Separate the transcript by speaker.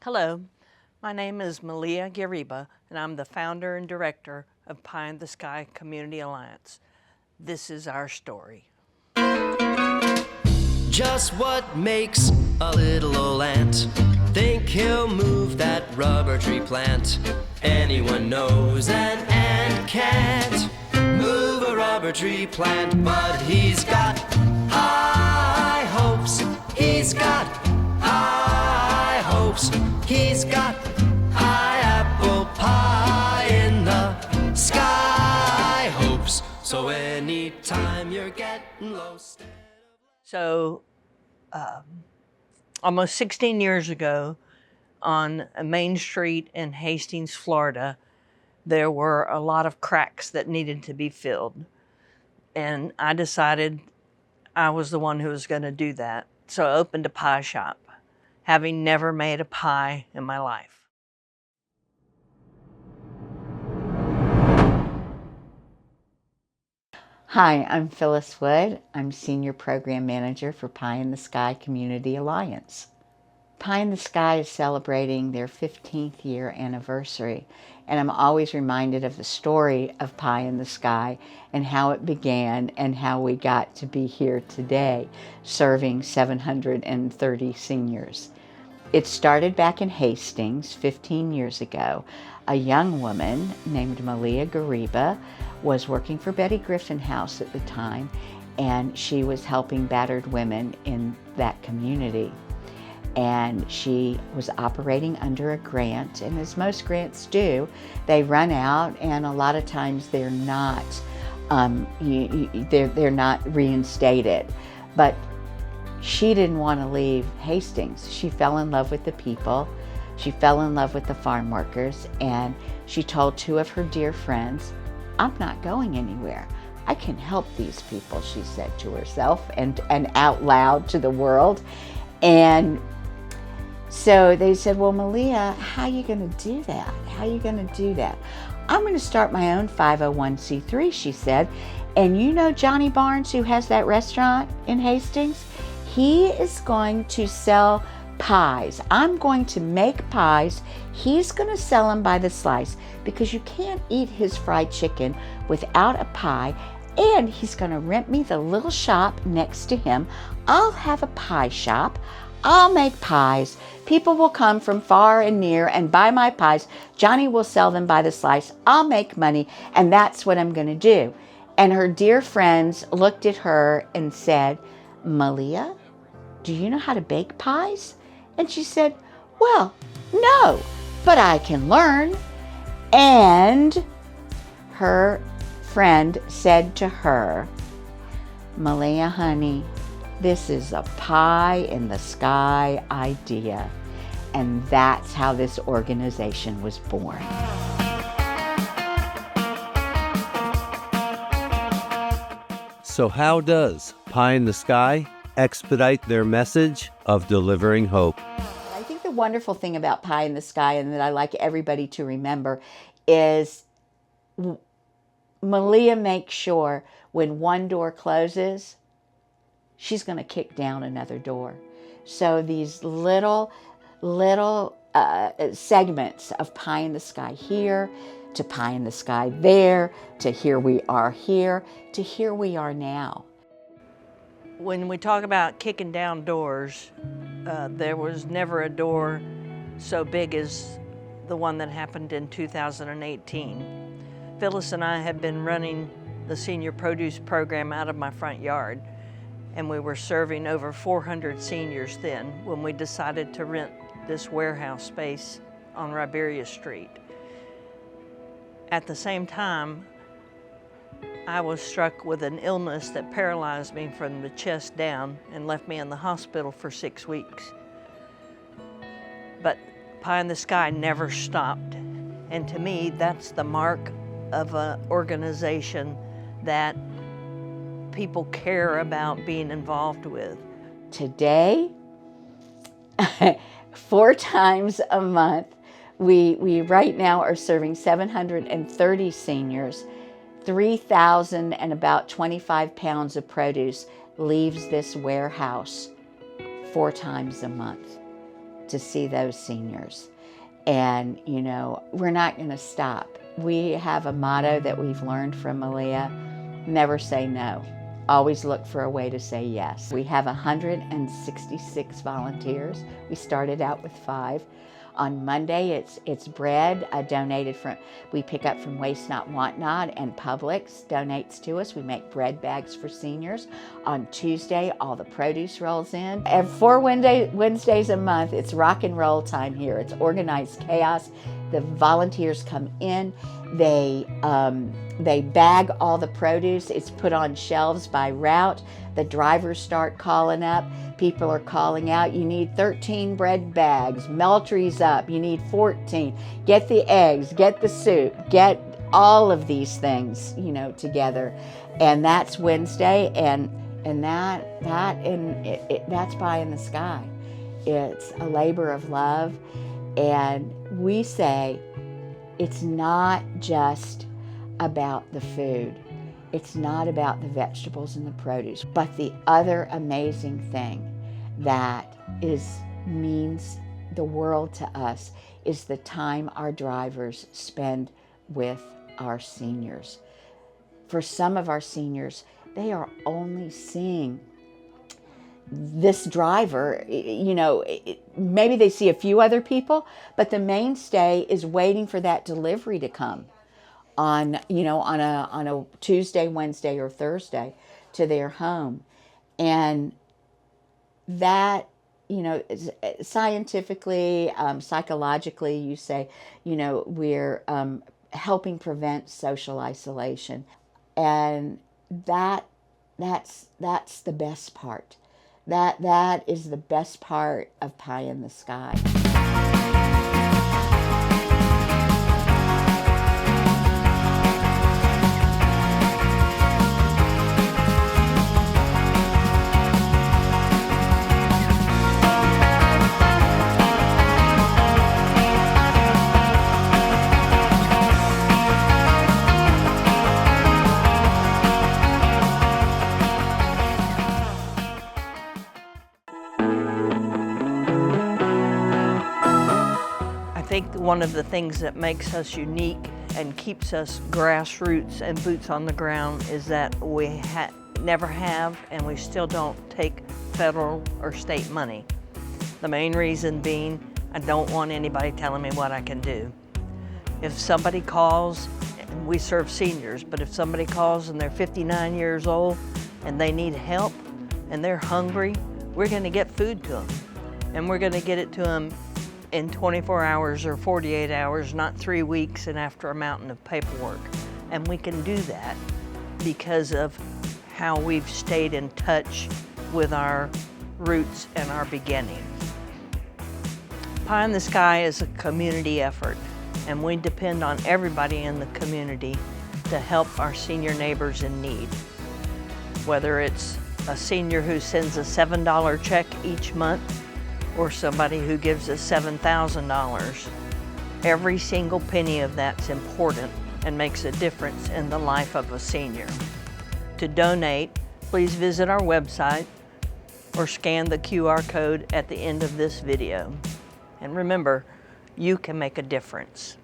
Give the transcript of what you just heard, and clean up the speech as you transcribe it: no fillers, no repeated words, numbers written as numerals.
Speaker 1: Hello, my name is Malea Guiriba, and I'm the founder and director of Pie in the Sky Community Alliance. This is our story.
Speaker 2: Just what makes a little old ant think he'll move that rubber tree plant? Anyone knows an ant can't move a rubber tree plant, but he's got high hopes. He's got high hopes. He's got high apple pie in the sky hopes. So anytime you're getting low,
Speaker 1: So, almost 16 years ago, on a main street in Hastings, Florida, there were a lot of cracks that needed to be filled. And I decided I was the one who was going to do that. So I opened a pie shop, having never made a pie in my life.
Speaker 3: Hi, I'm Phyllis Wood. I'm Senior Program Manager for Pie in the Sky Community Alliance. Pie in the Sky is celebrating their 15th year anniversary, and I'm always reminded of the story of Pie in the Sky and how it began and how we got to be here today, serving 730 seniors. It started back in Hastings 15 years ago. A young woman named Malea Guiriba was working for Betty Griffin House at the time, and she was helping battered women in that community. And she was operating under a grant, and as most grants do, they run out, and a lot of times they're not they're not reinstated. But she didn't want to leave Hastings. She fell in love with the people. She fell in love with the farm workers, and she told two of her dear friends, "I'm not going anywhere. I can help these people," she said to herself and out loud to the world. And so they said, "Well, Malea, how are you going to do that? How are you going to do that?" "I'm going to start my own 501c3, she said. "And you know Johnny Barnes, who has that restaurant in Hastings? He is going to sell pies. I'm going to make pies. He's going to sell them by the slice because you can't eat his fried chicken without a pie. And he's going to rent me the little shop next to him. I'll have a pie shop. I'll make pies. People will come from far and near and buy my pies. Johnny will sell them by the slice. I'll make money, and that's what I'm going to do." And her dear friends looked at her and said, "Malea, do you know how to bake pies?" And she said, "Well, no, but I can learn." And her friend said to her, "Malea, honey, this is a pie in the sky idea." And that's how this organization was born.
Speaker 4: So how does Pie in the Sky expedite their message of delivering hope?
Speaker 3: I think the wonderful thing about Pie in the Sky, and that I like everybody to remember, is Malea makes sure when one door closes, she's going to kick down another door. So these little segments of Pie in the Sky here, to Pie in the Sky there, to Here We Are Here, to Here We Are Now.
Speaker 1: When we talk about kicking down doors, there was never a door so big as the one that happened in 2018. Phyllis and I had been running the senior produce program out of my front yard, and we were serving over 400 seniors then when we decided to rent this warehouse space on Riberia Street. At the same time, I was struck with an illness that paralyzed me from the chest down and left me in the hospital for 6 weeks. But Pie in the Sky never stopped. And to me, that's the mark of an organization that people care about being involved with.
Speaker 3: Today, 4 times a month, we right now are serving 730 seniors. 3,000 and about 25 pounds of produce leaves this warehouse 4 times a month. to see those seniors. And, you know, we're not going to stop. We have a motto that we've learned from Malea: never say no. Always look for a way to say yes. We have 166 volunteers. We started out with 5. On Monday, it's bread donated from, we pick up from Waste Not, Want Not, and Publix donates to us. We make bread bags for seniors. On Tuesday, all the produce rolls in. And 4 Wednesdays a month, it's rock and roll time here. It's organized chaos. The volunteers come in, they bag all the produce. It's put on shelves by route. The drivers start calling up. People are calling out, you need 13 bread bags. Meltry's up, you need 14. Get the eggs, get the soup, get all of these things, you know, together. And that's Wednesday, and that's Pie in the Sky. It's a labor of love, and we say it's not just about the food. It's not about the vegetables and the produce, but the other amazing thing that means the world to us is the time our drivers spend with our seniors. For some of our seniors, they are only seeing this driver, you know, maybe they see a few other people, but the mainstay is waiting for that delivery to come on, you know, on a Tuesday, Wednesday, or Thursday to their home. And that, you know, scientifically, psychologically, you say, you know, we're helping prevent social isolation. And that's the best part. That is the best part of Pie in the Sky.
Speaker 1: I think one of the things that makes us unique and keeps us grassroots and boots on the ground is that we never have, and we still don't take federal or state money. The main reason being, I don't want anybody telling me what I can do. If somebody calls, and we serve seniors, but if somebody calls and they're 59 years old and they need help and they're hungry, we're going to get food to them, and we're going to get it to them in 24 hours or 48 hours, not 3 weeks and after a mountain of paperwork. And we can do that because of how we've stayed in touch with our roots and our beginnings. Pie in the Sky is a community effort, and we depend on everybody in the community to help our senior neighbors in need. Whether it's a senior who sends a $7 check each month, or somebody who gives us $7,000. Every single penny of that's important and makes a difference in the life of a senior. To donate, please visit our website or scan the QR code at the end of this video. And remember, you can make a difference.